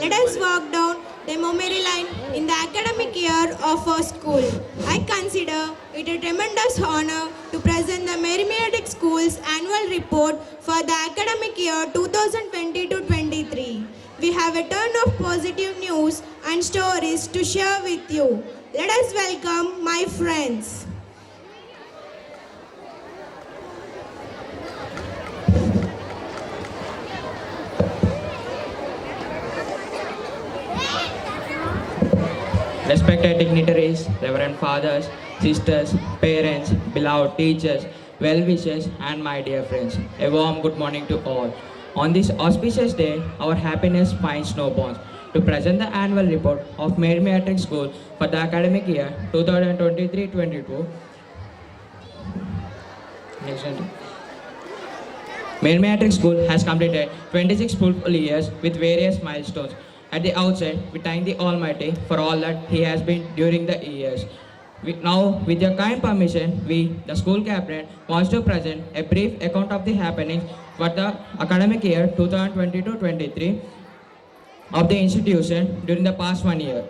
Let us walk down the memory line in the academic year of our school. I consider it a tremendous honor to present the Mary Mediatic School's annual report for the academic year 2020-23. We have a ton of positive news and stories to share with you. Let us welcome my friends. Respected dignitaries, Reverend Fathers, Sisters, Parents, beloved teachers, well-wishers, and my dear friends, a warm good morning to all. On this auspicious day, our happiness finds no bounds. To present the annual report of Mary Matrix School for the academic year 2023-22. Next slide. Mary Matrix School has completed 26 full years with various milestones. At the outset, we thank the Almighty for all that He has been during the years. Now, with your kind permission, we, the school cabinet, wants to present a brief account of the happenings for the academic year 2022-23 of the institution during the past 1 year.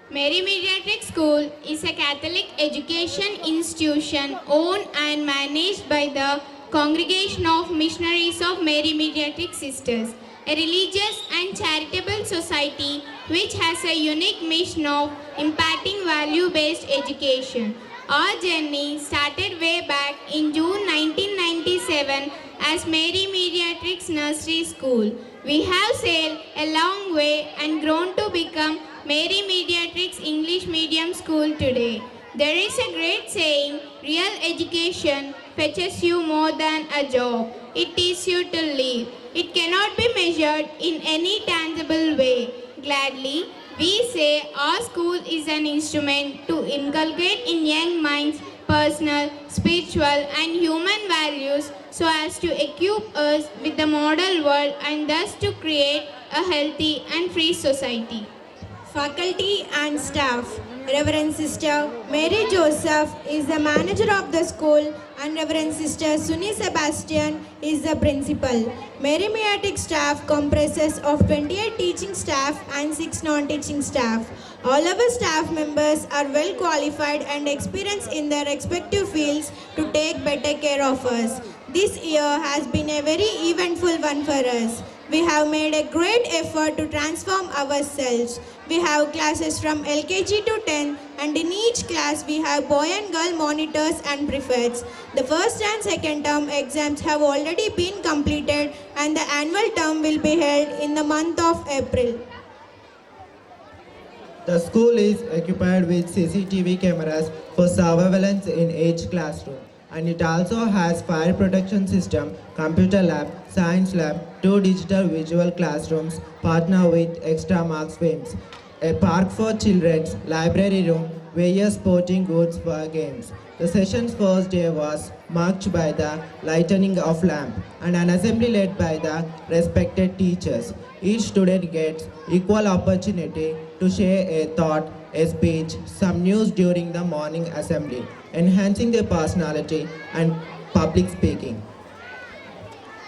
Mary Mediatic School is a Catholic education institution owned and managed by the Congregation of Missionaries of Mary Mediatic Sisters, a religious and charitable society which has a unique mission of impacting value-based education. Our journey started way back in June 1997 as Mary Mediatrix Nursery School. We have sailed a long way and grown to become Mary Mediatrix English Medium School today. There is a great saying, real education fetches you more than a job. It teaches you to live. It cannot be measured in any tangible way. Gladly, we say our school is an instrument to inculcate in young minds personal, spiritual and human values so as to equip us with the model world and thus to create a healthy and free society. Faculty and staff. Reverend Sister Mary Joseph is the manager of the school and Reverend Sister Sunny Sebastian is the principal. Mary Mediatic staff comprises of 28 teaching staff and 6 non-teaching staff. All our staff members are well qualified and experienced in their respective fields to take better care of us. This year has been a very eventful one for us. We have made a great effort to transform ourselves. We have classes from LKG to 10 and in each class we have boy and girl monitors and prefects. The first and second term exams have already been completed and the annual term will be held in the month of April. The school is equipped with CCTV cameras for surveillance in each classroom. And it also has fire protection system, computer lab, science lab, 2 digital visual classrooms, partner with extra marks films, a park for children's, library room, various sporting goods for games. The session's first day was marked by the lighting of lamp and an assembly led by the respected teachers. Each student gets equal opportunity to share a thought, a speech, some news during the morning assembly, enhancing their personality and public speaking.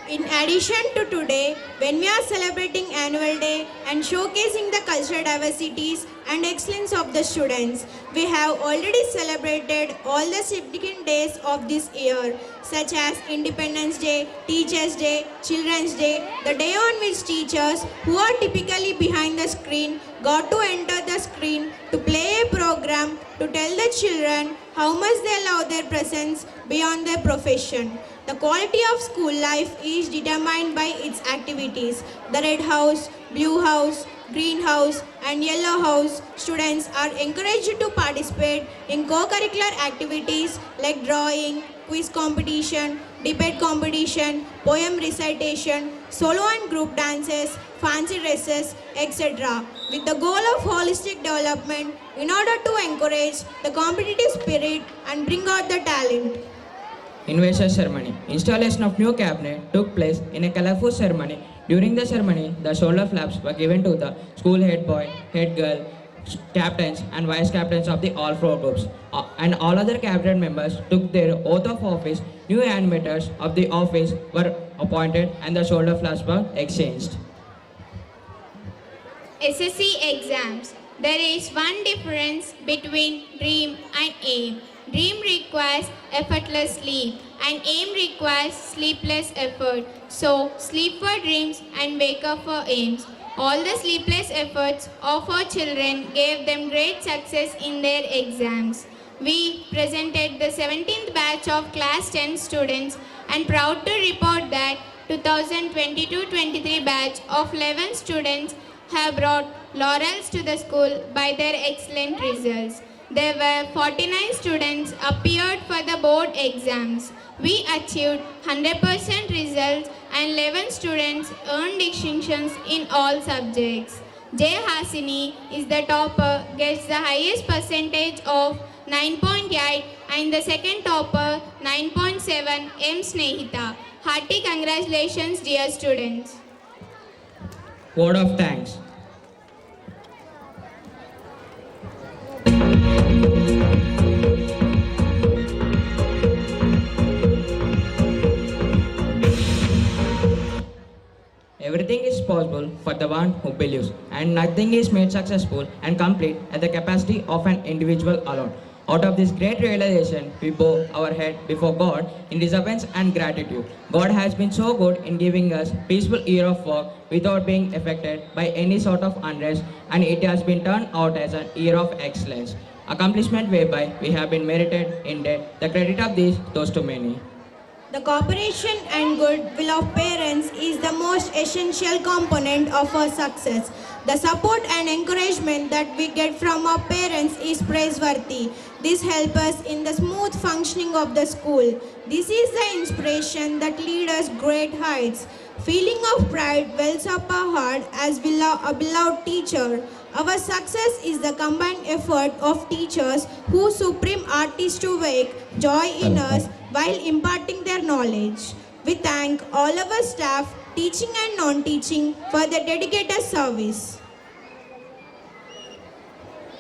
In addition to today, when we are celebrating annual day and showcasing the cultural diversities and excellence of the students, we have already celebrated all the significant days of this year, such as Independence Day, Teachers' Day, Children's Day, the day on which teachers who are typically behind the screen got to enter the screen to play a program to tell the children how much they love their presence beyond their profession. The quality of school life is determined by its activities. The Red House, Blue House, Green House and Yellow House students are encouraged to participate in co-curricular activities like drawing, quiz competition, debate competition, poem recitation, solo and group dances, fancy dresses, etc. with the goal of holistic development in order to encourage the competitive spirit and bring out the talent. Invitation ceremony. Installation of new cabinet took place in a colorful ceremony. During the ceremony, the shoulder flaps were given to the school head boy, head girl, captains and vice captains of the all four groups. And all other cabinet members took their oath of office. New animators of the office were appointed and the shoulder flaps were exchanged. SSC exams. There is one difference between dream and aim. Dream requires effortless sleep and aim requires sleepless effort. So, sleep for dreams and wake up for aims. All the sleepless efforts of our children gave them great success in their exams. We presented the 17th batch of class 10 students and proud to report that 2022-23 batch of 11 students have brought laurels to the school by their excellent results. There were 49 students appeared for the board exams. We achieved 100% results and 11 students earned distinctions in all subjects. J. Hasini is the topper, gets the highest percentage of 9.8 and the second topper 9.7 M. Snehita. Hearty congratulations dear students. Word of thanks. Everything is possible for the one who believes, and nothing is made successful and complete at the capacity of an individual alone. Out of this great realization, we bow our head before God in reverence and gratitude. God has been so good in giving us peaceful year of work without being affected by any sort of unrest, and it has been turned out as an year of excellence. Accomplishment whereby we have been merited in debt. The credit of this goes to many. The cooperation and goodwill of parents is the most essential component of our success. The support and encouragement that we get from our parents is praiseworthy. This helps us in the smooth functioning of the school. This is the inspiration that leads us great heights. Feeling of pride wells up our heart as we love a beloved teacher. Our success is the combined effort of teachers whose supreme art is to wake joy in us while imparting their knowledge. We thank all our staff, teaching and non-teaching, for their dedicated service.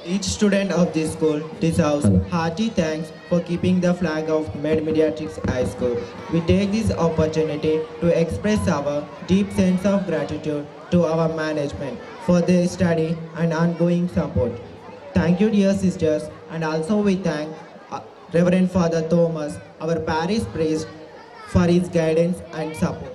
Each student of this school deserves hearty thanks for keeping the flag of Med Mediatrix High School. We take this opportunity to express our deep sense of gratitude to our management for their study and ongoing support. Thank you, dear sisters, and also we thank Reverend Father Thomas, our parish priest, for his guidance and support.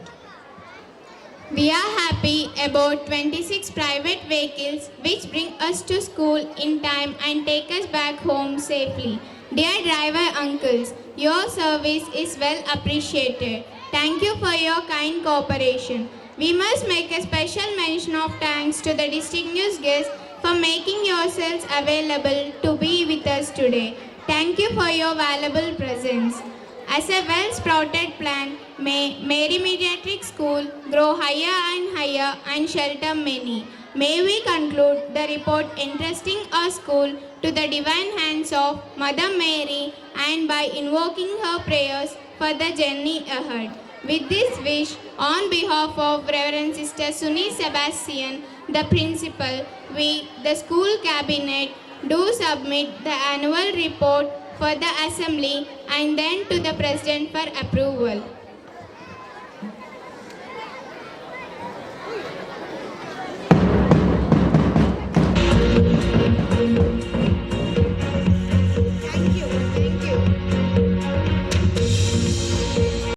We are happy about 26 private vehicles which bring us to school in time and take us back home safely. Dear driver uncles, your service is well appreciated. Thank you for your kind cooperation. We must make a special mention of thanks to the distinguished guests for making yourselves available to be with us today. Thank you for your valuable presence. As a well-sprouted plant, may Mary Mediatrix School grow higher and higher and shelter many. May we conclude the report entrusting our school to the divine hands of Mother Mary and by invoking her prayers for the journey ahead. With this wish, on behalf of Reverend Sister Suni Sebastian, the principal, we, the school cabinet, do submit the annual report for the assembly and then to the president for approval.